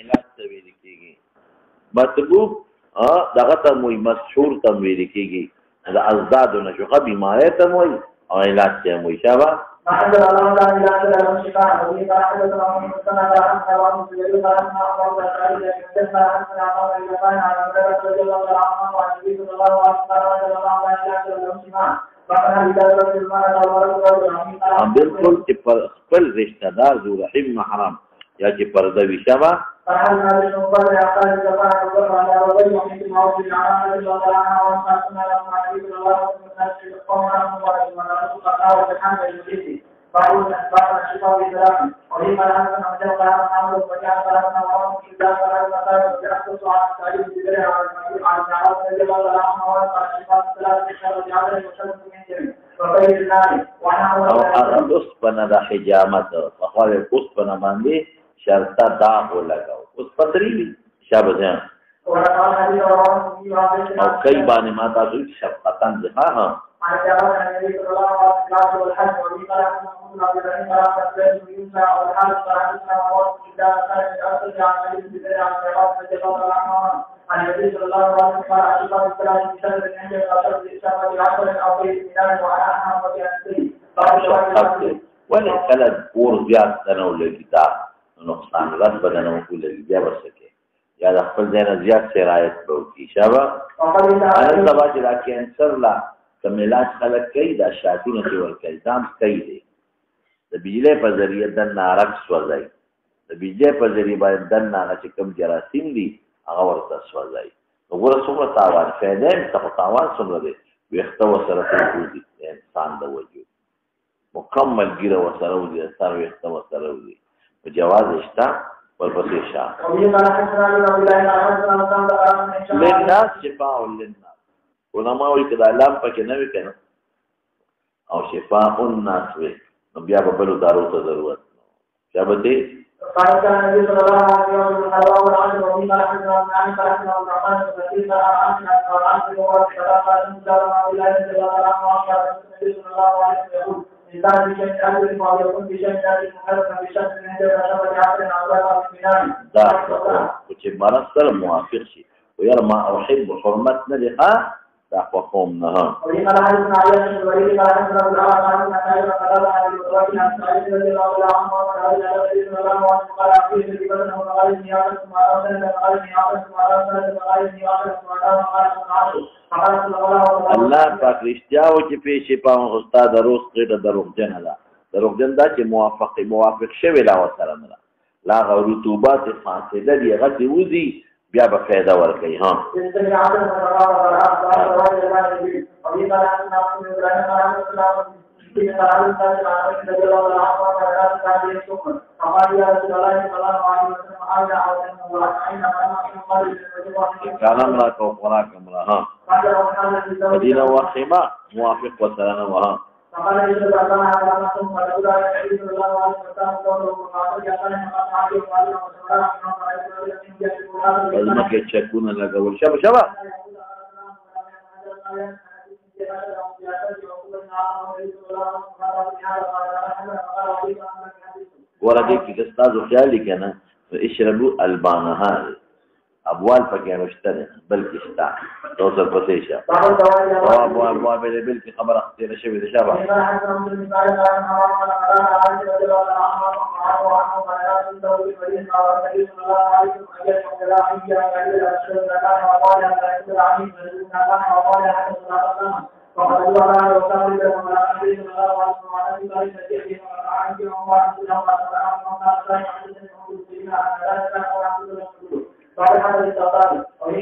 علاج ته ویل کېږي مطلوب دغه ته موي مشهور ته ویل کېږي د ازداد نشوخه بیماری ته موي او علاج ته موي شابه بالکل چې پر خپل رشتہ دار ذو رحم محرم یا چې پرده وي شابه اوسپنه د حجامت په اوسپنه باندې شرطه داغ ولګاو اوس پتری وي شابه ځان او کئی باندې ما تاسو شفقتان ځه ها ولې کله اور زیات نه ولګي دا نقصان رات بدن او ولګي بیا ورسکه یا د خپل ځای نه زیات شرایط به وکړي شابه ان سبا چې دا کینسر لا کوم علاج خلک کوي دا شاتونه چې ورکوي دام کوي دی د بجلی په ذریعه د نارک سوځي د بجلی په ذریعه باندې د ناره چې کوم جراثیم دي هغه ورته سوځي وګوره څومره تاوان فایده ته تاوان څومره دی ویښته وسره کوي انسان د وجود مکمل ګیره وسره وي سر ویښته وسره وي په جواز شته ورپسې شاه للناس شفاء للناس علماء وایي کدا علم پکې نه وي کنه او شفاء الناس وي نو بیا په بلو دارو ته ضرورت بیا به دې قال النبي صلى الله عليه وسلم حلوا والعشر ومما حدثنا عن فرحنا والرحمن الرحيم فأعلمنا والعشر والصلاة والسلام على الله صلى الله عليه وسلم إنسان بشيء أجل ويكون بشيء أجل محرم بشيء من هذا الشر يعطي عذاب الاطمئنان دا چې مرض سره موافق شي ويرى ما أحب حرمتنا لها دا قوم نه ولما لا حدثنا عليه من الوليد قال حدثنا ابو العلاء قال حدثنا سعيد قال عن الرجل عن سعيد رضي الله عنه قال على رسول الله قال فيه ببدنه قال اني اعلم ما ارسل قال اني اعلم ما ارسل قال اني اعلم ما ارسل الله پاک رښتیا او چې پیښې په استاد دروغ کړه دروغجن ده دروغجن دا چې موافق شوی لا وسره نه لا رطوبات فاصله دی هغه دی وزي بیا به فایده ورکړي ها کلام را کو قرآن کمرا ها مدینه وخیمه موافق وسره وها لازمه کې چکونه لګول شابه ورته کې استاد خیال لیکنه اشربوا البانها ابوال پکې نشته بلکې شتا توسر پسې شه ابو بلکې خبره اختیار شوی د شابه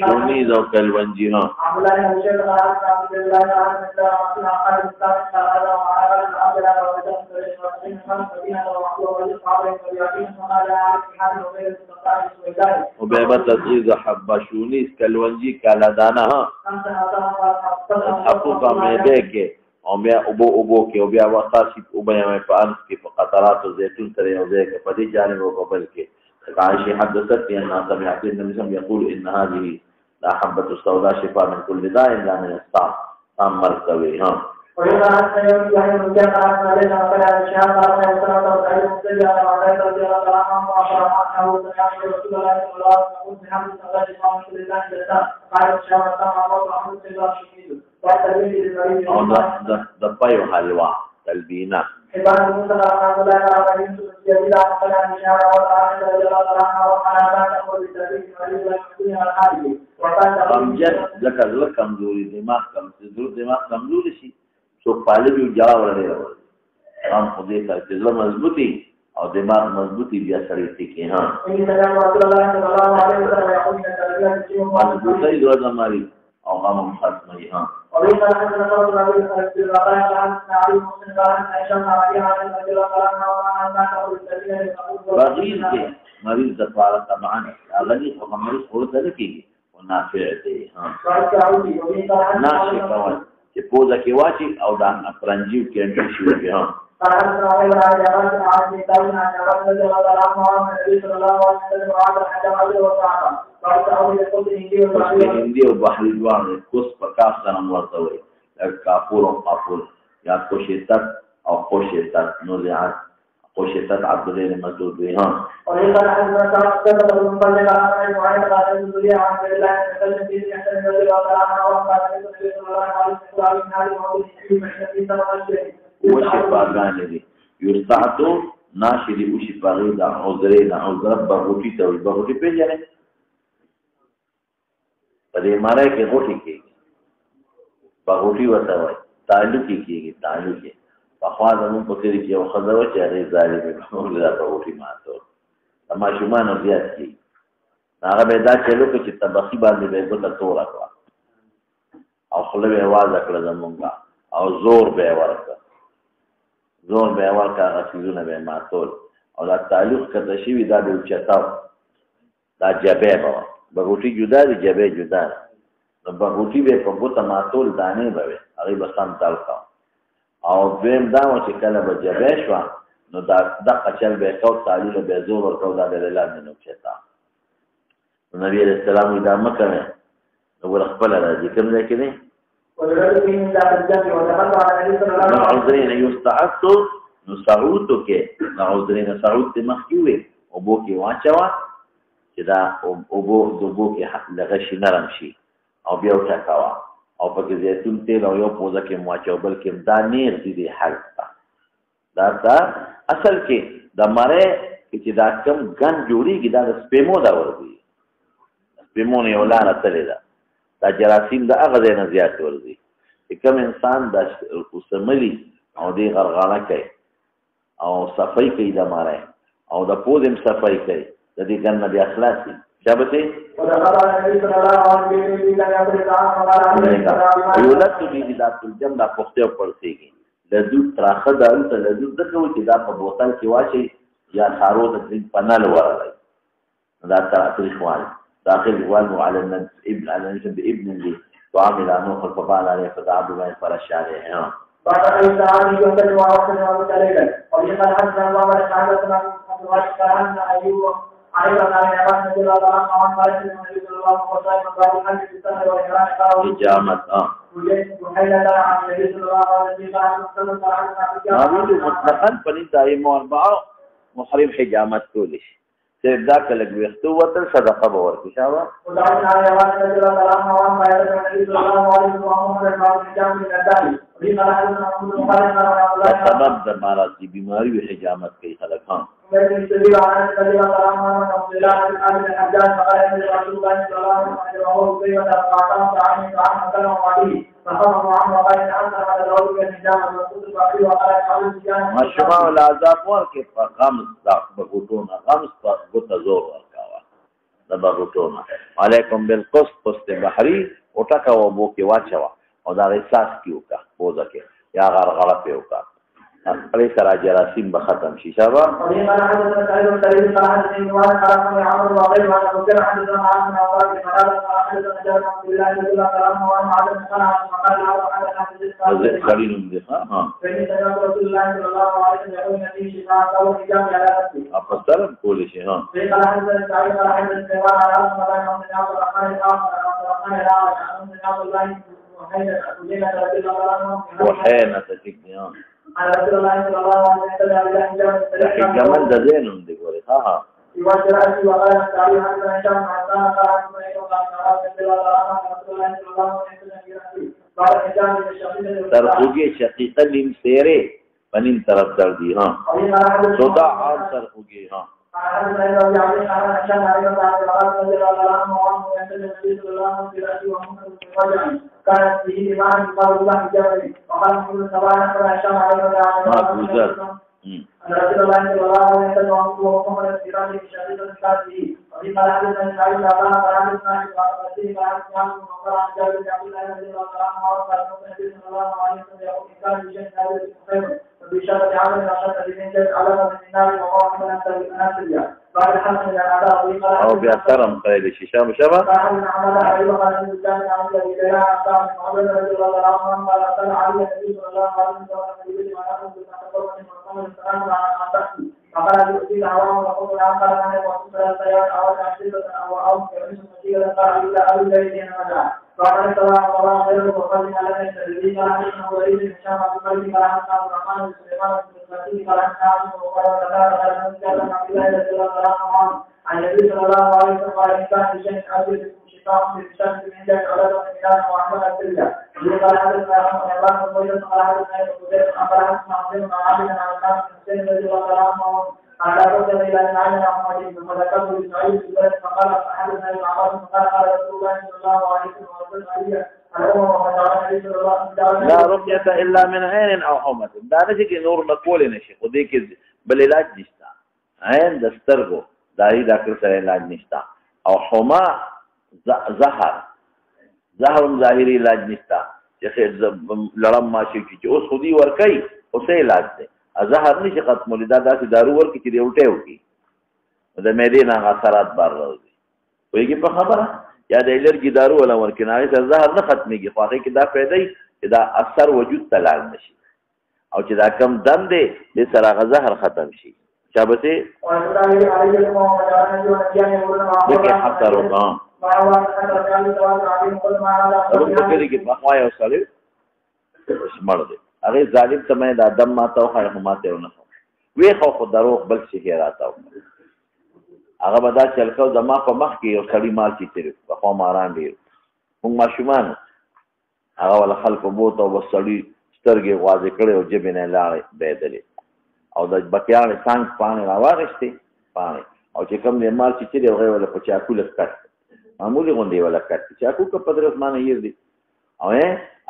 شونی ذو کلونجی ها و بیبت تغیز حبا شونی کلونجی کالدانه ها حقوقا میده که او بیا اوبو کې او بیا وقاسی او بیا مې په انس کې په قطرات او زيتون سره یو ځای کې په دې جانب او قبل کې عائشة حدثتني أن سمعت النبي صلى الله عليه وسلم يقول إن هذه لا حبة السوداء شفاء من كل داء إلا من الصام مرتوي ها ويقال عن سيدنا يحيى بن زياد عن عليه قال عن الشهاب قال عليه الصلاه والسلام مستجاب على عباده رضي الله تعالى عنه واخبر عنه سمع رسول الله صلى الله عليه وسلم بحمد الله امام رسول الله جزاء قال الشهاب سمع الله محمد صلى الله عليه وسلم وتلبيه للمريض او د پيو حلوا تلبينا حبان موسى رحمه الله تعالى يوسف الجليل قال عن الشهاب وعن رضي الله تعالى عنه وقال لا تقول للتلبيه المريض والمسلمين على حاله وقال کمجن ځکه زړه کمزوري دماغ کمزوري شي څوک پاله وي جواب ورلې هم خو دې سره چې زړه مضبوطي او دماغ مضبوطي بیا سړی ټیکي ها مضبوطي زړه زماري او هم ختمي ها بغیر کې مریض د پاره طبعا غني او مریض ورته کېږي او نافع دی ها ناشي کول چې پوزه کې واچي او دا پرنجیو کې انټر شي وي ها هندي او بحري دوان کوس په کاف سره ورته وي کافور او قافور یا کوشتت او کوشتت نوزعات کوشتت عبد الله مسعود وي ها وشفاء دي يرتعتو ناشري وشفاء دا عذرين عذر بغوټي ته بغوټي پیژنه په دې معنی کې غوټي کې بغوټي وته وای تعلق کېږي تعلق په خوا زمون په کې یو خزر چې هغه ظالم به له بغوټي ماتو اما شومان زیات کی هغه به دا چلو چې تبخي باندې به ګوته تور کړه او خپل به आवाज کړل زمونږه او زور به ورکړه غسیزونه به ماتول او دا تعلق کته شي دا به چتاو دا جبه بغوټي جدا دي جبه جدا نو بغوټي به په ګوته ماتول دانه به هغه بسام تلقا او دیم دا چې کله به جبه شو نو دا د قچل به کو تعلق به زور ورکاو دا به لاندې نو چتا نبی رسول الله دا مکه نو ورخبل راځي کوم ځای کې نه عذرين يستعد نسعود کې عذرين سعود ته مخکوي او بو کې واچوا چې دا او بو دوبو کې لغشي نرم شي او بیا وټکاوا او پکې زیتون تیل او یو پوزه کې واچو بلکې دا نیر دي حل دا اصل کې د مړې چې دا کم ګن جوړیږي دا سپېمو دا ورغي سپېمو نه ولانه تللی دا جراثیم د هغه ځای نه زیات ورځي چې کوم انسان د اوسملي او د غرغړه کوي او صفای کوي د ماره او د پوزم صفای کوي د دې ګنه د اخلاصي شابته یولت دې د تلجم د پخته پړسيږي د دوه تراخه دارو ته د دوه دغه چې دا په بوتل کې واچي یا سارو د پنل ورلای دا تاثیر خوان داخل والو على ابن على ابن لي وعمل انه الفضال عليه فتعب ما يفر الشارع ها بعد ان تعالى يقتل وعوقنا ومتلقا ويقال حسن الله وتعالى واشكرنا ايوب عليه وعلى نبات الله تعالى وعن مالك النبي صلى الله عليه وسلم قال الحج في السنه والاحرام قال اجامت وحيلة عن النبي صلى الله عليه وسلم مطلقا فني دائم اربعه محرم حجامت كلش صرف دا کله وختو وتر صدقه به ورکړي شاوه سبب د مرض بیماری او حجامت کوي خلک ها مشروع العذاب ورکه په غمز د بغوټونه غمز په ګوت زور ورکاوه د بغوټونه علیکم بالقسط قسط بحری او ټکا و بو کې واچوا او دا احساس کیوکا پوزا کې یا غرغړه پیوکا خپل سره جراثیم به ختم شي شابه قليل دي ها افضل كل شيء ها وحينة تكنيان لكن كمان ده زينهم دي قولي ها سرخوگی شقیقه نیم سیره و نیم طرف دردی ها صدا عام سرخوگی ها او بيحترم خير الشيشة شبه عن النبي صلى الله عليه وسلم قال إن كان بشيء أجل شقاق في الشمس من جهة على الإله وأحمد السلة قال حدثنا أحمد الله بن قال حدثنا ابن قال حدثنا عبد عامر عن الناس حسين رضي الله عنه قال رجل إلى أن محمد بن ملكه بن سعيد فقال حدثنا ابن عباس قال رسول الله صلى الله عليه وسلم لا رقية إلا من عين أو حمد دا نشي نور نقول نشي وديك بل علاج نشتا عين دسترغو داهی ډاکټر سره علاج نشتا او حما زهرم ظاهري علاج نشتا چې لړم ماشي چې اوس خودي ور کوي اوسه علاج دی زهر نشي ختمول دا داسې دارو ور کې چې دی الټه وکي د معدې نه اثرات بار راځي وایي په خبره یا د الرجی دارو ولا ور کې نه زهر نه ختميږي خو هغه کې دا فائدې چې دا اثر وجود تلال نشي او چې دا کم دم دی د سره زهر ختم شي شابته دغه خطر وکړه ابو بکر کی بخوای او صالح شمړ دي هغه ظالم ته مې د دم ماته او خیر ماته ونه وی خو دروغ بل شي راته هغه به دا چلکو زما په مخ کې یو سړی مال چې تیر په خوا ماران دی موږ ماشومان هغه ول خلق بوت او وسړی سترګې غواځې کړې او جبې نه لاړې بيدلې او د بکیان څنګه پانه راوغشتي پانه او چې کوم نه مال چې تیر هغه ول په چاکو لکټ معمولی غونډې ولا کټ چاکو په پدرس باندې یې دي او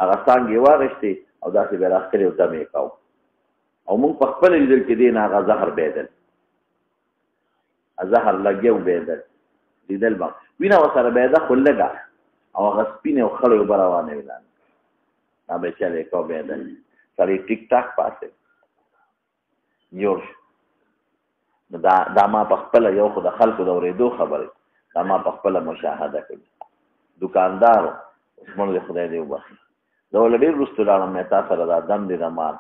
هغه څنګه واغشتي او داسې به راخلې او دمه کاو او موږ په خپل لیدل کې دین هغه زهر بيدل زهر لګیو بيدل لیدل با وینا وسره بيدا خلګه او غسپینه او خړې وبروانه ویلان دا به چلے کو بيدل سړی ټیک ټاک پاسه نیوش دا ما په خپل یو خو د خلکو د اورېدو خبره دا ما په خپل مشاهده کړې دکاندار عثمان خدای دې وبخښي دا ولډیر رستوران مې تاسو سره دا دم دې مال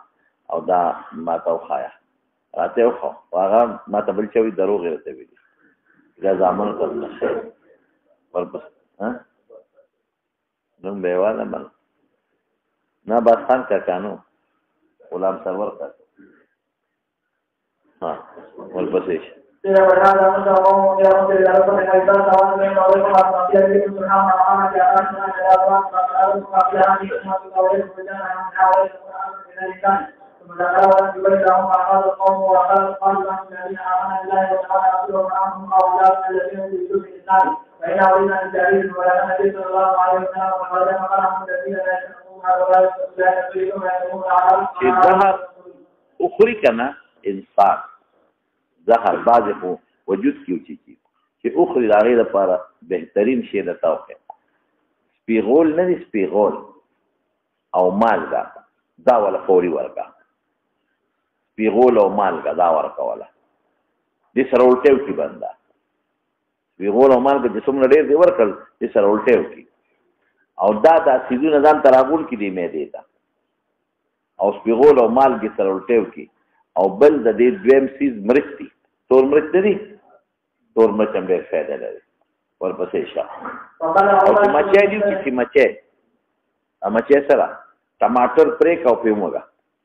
او دا ما ته خایا راته خو هغه ما ته بل چوي دروغ ورته ویل دا ځامن کړل ورپس ها نن به والا بل نه با خان کا کانو غلام سرور کا ها ورپسې Tidak berada pada orang yang tidak berkaitan dengan oleh orang yang itu bersama sama di atas adalah orang pengajaran di umat oleh kebenaran oleh Quran diberikan sementara orang juga dalam akal kaum wakal Allah dari amanah Allah Taala Subhanahu wa taala yang hidup di sana. Baina awalnya dari kebenaran Nabi sallallahu alaihi wasallam kepada orang dari zahar اخری کنا انسان زهر بعض خو وجود کیو چې اخری د هغې لپاره بهترین شی د توقع سپیغول نه دی سپیغول او مالګه دا ولا فوري ورکا سپیغول او مالګه دا ورکوله دې سره الټیو کی بنده سپیغول او مالګه چې څومره ډېر دی ورکړل دې سره الټیو کی او دا سیزونه ځان تراغول کی دی مې دیتا او سپیغول او مالګه سره الټیو کی او بل د دې دویم سیز مرچ دی تور مرچ دی تور مرچ هم ډېر فایده لري ورپسې شه او چې مچۍ دي چې مچۍ مچې سره ټماټر پرې کا او په موګه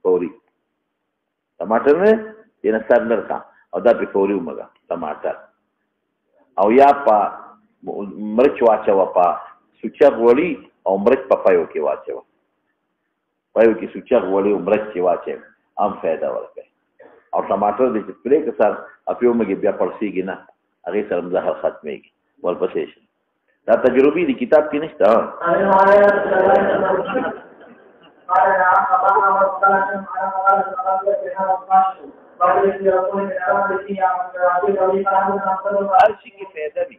پوري ټماټر نه ینه سر لرکا او دا په پوري موګه ټماټر او یا په مرچ واچو په سوچا غوړي او مرچ په پایو کې واچو پایو کې سوچا غوړي او مرچ کې واچو ام فایده ورکړي او ټماټر دې پرې کا سر اپیو موګه بیا پړسیږي نه هغه سره مزه ختميږي ورپسې دا تجربې دي کتاب کې نشته هر شي کې فایده دي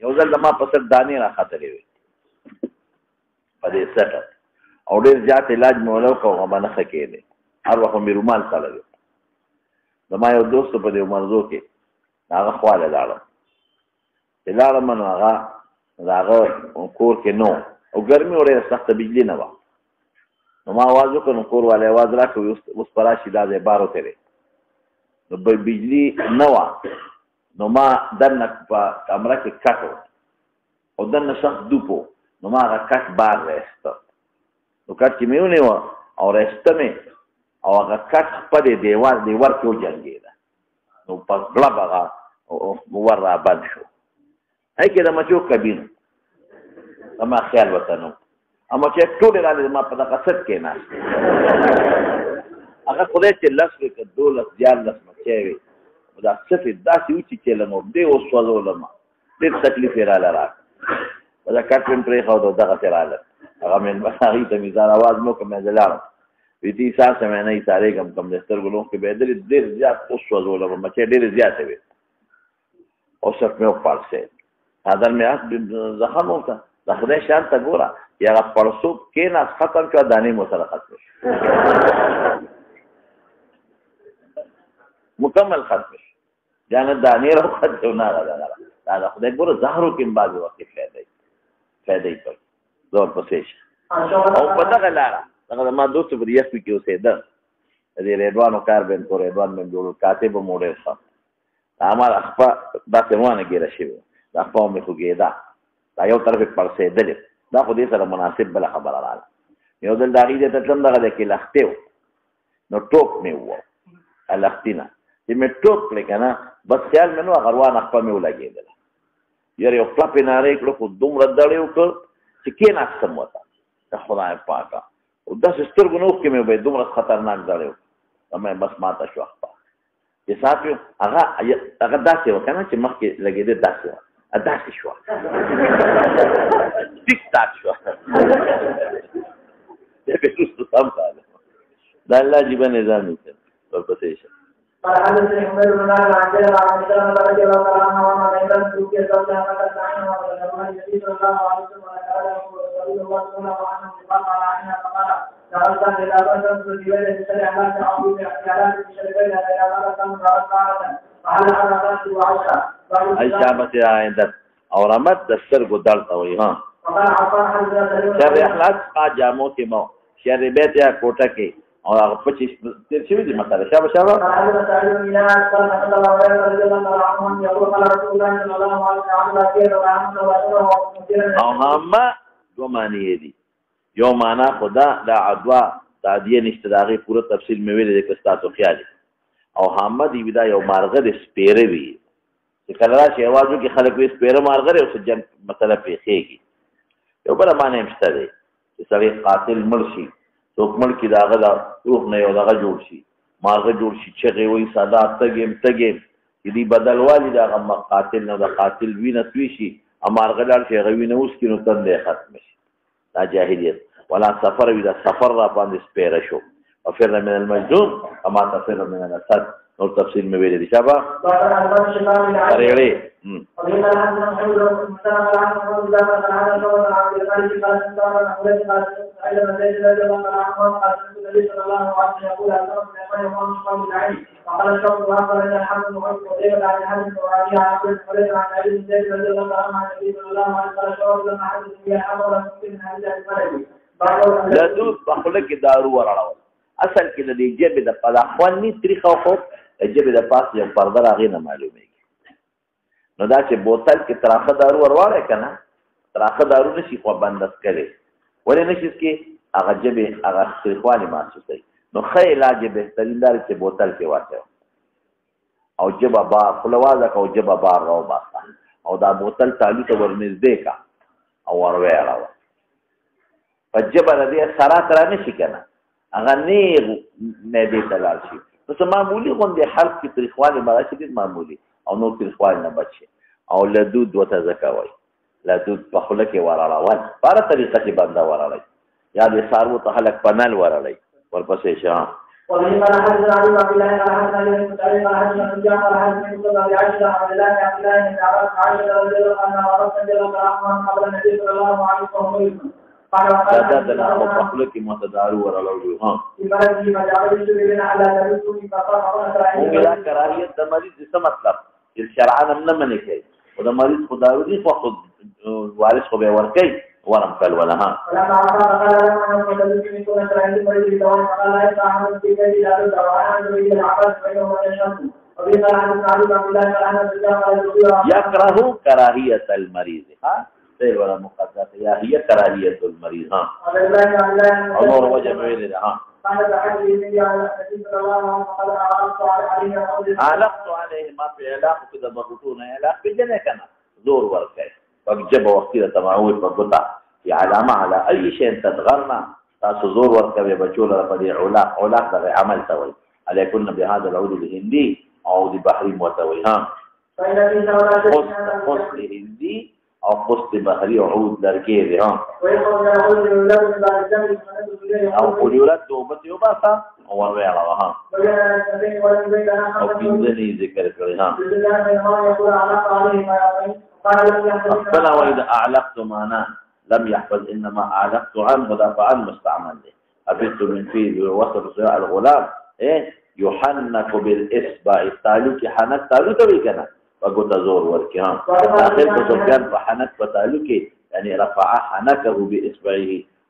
یو ځل ما په سر دانې را خاطرې وي په دې سټه او ډېر زیات علاج مولو کوم باندې خکېده هر وخت مې رومال تړلو زما یو دوست په دې مرزو کې هغه خواله لاړم نو هغه کور کې نو او ګرمي وړه سخت بجلی نه و نو ما आवाज وکړ نو کور والے आवाज راکړ اوس پراشي دا زه بارو تیرې نو بجلی نه و نو ما دنه په کمره کې کټو او دنه سخت دوپو نو ما هغه کټ بار راست نو کټ کې میونه و او راست مې او هغه کټ په دې دیوار کې وځنګېده نو په غلا هغه ور را بند شو هي کې د مچو کبین اما خیال وطنو اما چې ټول راځي ما په دغه ست کې نه هغه خدای چې لاس کې دولت ځان لاس مچوي دا ست داسې وچی چې لمو دې اوس وځولم دې تکلیف را لاره دا کټم پرې خو دغه تراله هغه من بخاري ته میزان आवाज مو کوم ځلاره دې ساس مې نه ایثاره کم دستر ګلو کې به ډېر زیات اوس وځولم مچ ډېر زیات وي او څه مې پارسه هذا المئات زخم ہوتا دا خدای شان ته ګوره یا پرسوب کې نه ختم کړه دانی مسله ختم مکمل ختم جان دانی رو ختم نه راځه دا خدای ګوره زهرو کې بعض وخت فائدې کوي زور پسې او په دغه لاره دغه ما دوست په یس کې اوسېده دې ریډوانو کار بین کو ریډوان مې جوړ کاتب موډل ښه امر خپل داسې وانه ګیره شي دا په مې خوګېدا دا یو طرف پرسه دل دا خو دې سره مناسب بل خبره رااله یو دل داغې دې ته تم دغه کې لختیو نو ټوک مې وو الختینا چې مې ټوک لکنه بس خیال مې نو غروان خپل مې ولګېدل یاره یو خپل نارې کړو خو دومره دړیو کړ چې کې نه سم وتا خدای پاکه او دا سترګو نو کې مې به دومره خطرناک دړیو مې بس ماته شو خپل چې صاحب هغه داسې وکنه چې مخکې لګېده داسې و داسې شو ټیک ټاک شو دې په څه سم کار دا الله جيبه نظام نشته ورپسې شه پر حالت سے عمر بن عبد الله رضی اللہ عنہ نے بیان کیا کہ اللہ تعالی کا تعین اور فرمان نبی صلی اللہ علیہ وسلم نے کہا رسول اللہ صلی اللہ علیہ وسلم نے فرمایا جعلت الى بدر رجال يسرع على تعاون اختيارات الشركه لا يرى كم قال على حركات وعشرة الشعبة عندك اور رمت دستر کو دلتا ہوئی ہاں شر اخلاص کا جاموں کے مو شر بیت یا کوٹا کے اور 25 تیر شوی دی مسئلہ شابه شابه او هم دو معنی دی یو معنا خدا دا عدوا تعدیه نشته داغه پوره تفصیل مې ویل د کستاتو خیال او هم دی ودا یو مارغه د سپیره وی چې کله راشي आवाजو کې خلک وي سپیره مارغه او سجن مسله پیخېږي یو بل معنی مشته دی چې سړی قاتل مرشي څوک مړ کی داغه دا روح نه یو دغه جوړ شي مارغه جوړ شي چې وي ساده تګم دې بدل والی دا غم قاتل نه دا قاتل وینه توي شي امارغه لار شي غوي نه اوس کینو تندې ختم شي دا جاهلیت ولا سفر وی دا سفر را باندې سپیره شو وفر من المجنون اما تفر من الاسد نور تفصیل میں ویلے شابه ارے لدود بخله کې دارو وراړو اصل کې د دې جبه د پلاخوانی طریقه خو جبه د پاس یو پرده راغی نه معلومیږي نو دا چې بوتل کې تراخه دارو ورواړی کنه تراخه دارو نشي خو بندس کړي ولې نشي کې هغه جبه هغه تریخوالی محسوسوي. نو ښه علاج بهترین دا چې بوتل کې واچوي او جبه بار خوله وازه که او جبه بار راوباسه او دا بوتل تالو ته ورنږدې کا او ور ویړوه. په جبه د دې سرات را نه شي که نه هغه نیغ معدې ته لاړ شي. نو څه معمولي غوندې حلق کې تریخوالی به راشي ډېر معمولي او نور تریخوالی نه بچ شي. او لدود وته کوي لدود په خوله کې وراړول په هره طریقه چې بنده وراړئ یا د څاروو ته خلک په نل وراړئ ورپسې شه. وبه قال حدثنا علي بن عبد الله قال حدثنا ابن متعلق قال حدثنا سفيان قال حدثنا يوسف بن عائشه عن الله بن عبد الله بن عباس عائشه رضي الله عنها ورسول الله قبل النبي صلى الله عليه وسلم قال دا د هغه په خوله کې متدارو وراړو. ها موږ دا کراهیت د مریض څه مطلب چې شرعاً نه منې کوي او د مریض خو دارو دي خو خود وارث خو به ورکوي ورم کل ولا ها. يكره كراهية المريض ها سير ولا مقدس يا هي كراهية المريض ها الله وجه ويل ها. علقت عليه ما في علاق كده بغطون علاق بجنة كان زور وركاي فجب وقتي تماوي فقطع في علامة على أي شيء تتغرنا تاسو زور وركاي بچول رفدي علاق ده عمل توي عليكن بهذا العود الهندي عود بحري متوي ها قص الهندي او قص بحري عود لركيزي ها او قليولات توبت يوباسا او ورعلا ها او بيزني ذكر كري ها فلا وإذا أعلقت معنا لم يحفظ إنما أعلقت عنه دافعا مستعمل له أبيت من فيه وصف صراع الغلام إيه يحنك بالإصبع التالوك حنك تالوك بيكنا فقلت زور وركي ها آخر كسبكان فحنك فتالوك يعني رفع حنكه بإصبعه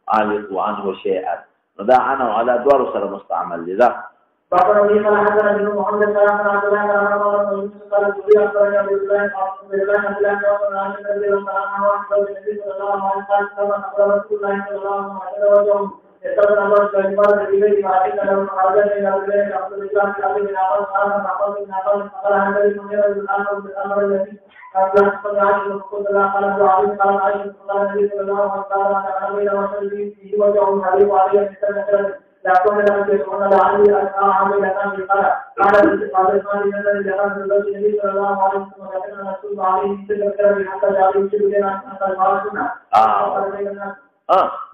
عالق عنه شيئا ندع عنه على دوار سر مستعمل لذا فقال لي قال حدثنا ابن محمد قال عن عبد الله قال عن عمر بن يوسف قال الزبير اخبرني ابو الله قال عن الله قال عن النبي صلى الله عليه وسلم قال كما اخبر رسول الله صلى الله عليه وسلم يتبع الله سبحانه وتعالى ما حين له خرج الى البلاد عبد الله بن عباس قال عن عباس بن عباس قال عن النبي صلى الله عليه وسلم الذي قال صلى عائشه رسول الله قال ابو علي قال عائشه قال النبي صلى الله عليه وسلم عن النبي وسلم في وجهه عليه وعليه من لا كون له شيء ولا عليه أن عمل كان قال قال الإسلام الذي جاء من النبي صلى الله عليه وسلم وكان رسول عليه وسلم حتى جعل يشير لنا أن الوارثنا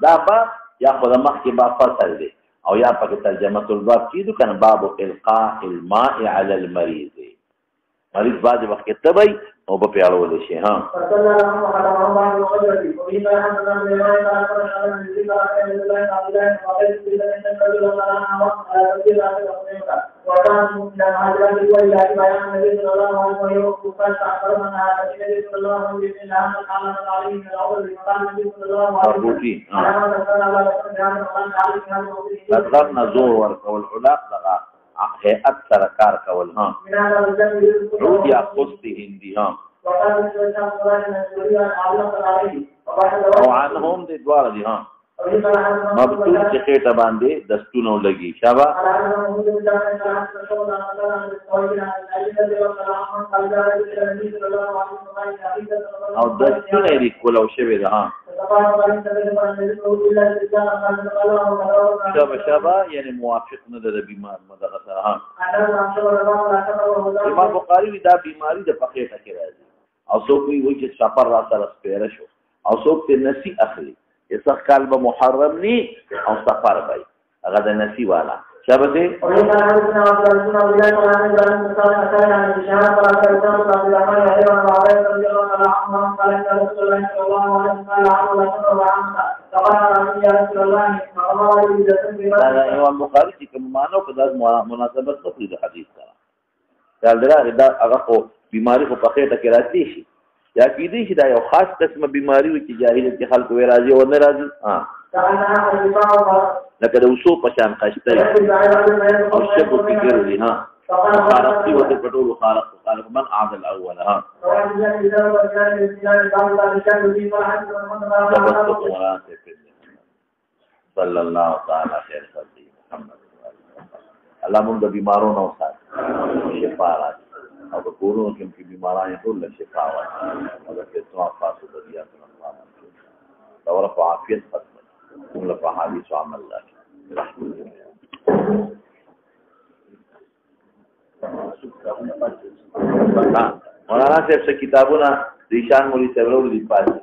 دا باب یا خود مخکې باب فصل دی او یا پکې ترجمه الباب کیدو کنه باب القاء الماء على المريض مریض باندې وخت تبي او په پیاړول شي ها أدغرنا زور ورقول علاق لغا هيئت سرکار کول ها عود یا قصد هندي ها او عنهم دي دوار دي ها مبتول چې خېټه باندې دستونو لګي شابه او دستونه لري کولو شوی ده ها شابه یعنی موافق نه ده بیمار مدغه سره ها امام بخاری دا بیماری د پخېټه کې راځي او څوک وی چې سفر را سره سپیره شو او څوک ته نسی اخلي یسخ کال به محرم ني او سفر وای هغه د نسی والا شابه دې امام بخاری چې کوم مانو په داس مناسبت خپل د حدیث سره دا هغه خو بیماری خو په خېټه کې راځي شي یا کېدی شي دا یو خاص قسمه بیماری وي چې جاهلیت کې خلک وې راځي او نه راځي لکه د وسو په شان خشته او شکو فکر دي ها خارقي وته پټولو خارق من عاد الاول ها وصلی الله تعالی خیر خلقی محمد الله مونږ د بیمارونو سات شفا راکړي او د کورونو کې بیماران ټول له شفا ورکړي او د فتنو افاتو د ریاض الله ورفع عافیت ختم موږ له حدیث او عمل راکړي مولانا صاحب څه کتابونه ریشان مولوی صاحب ورو دي پاتې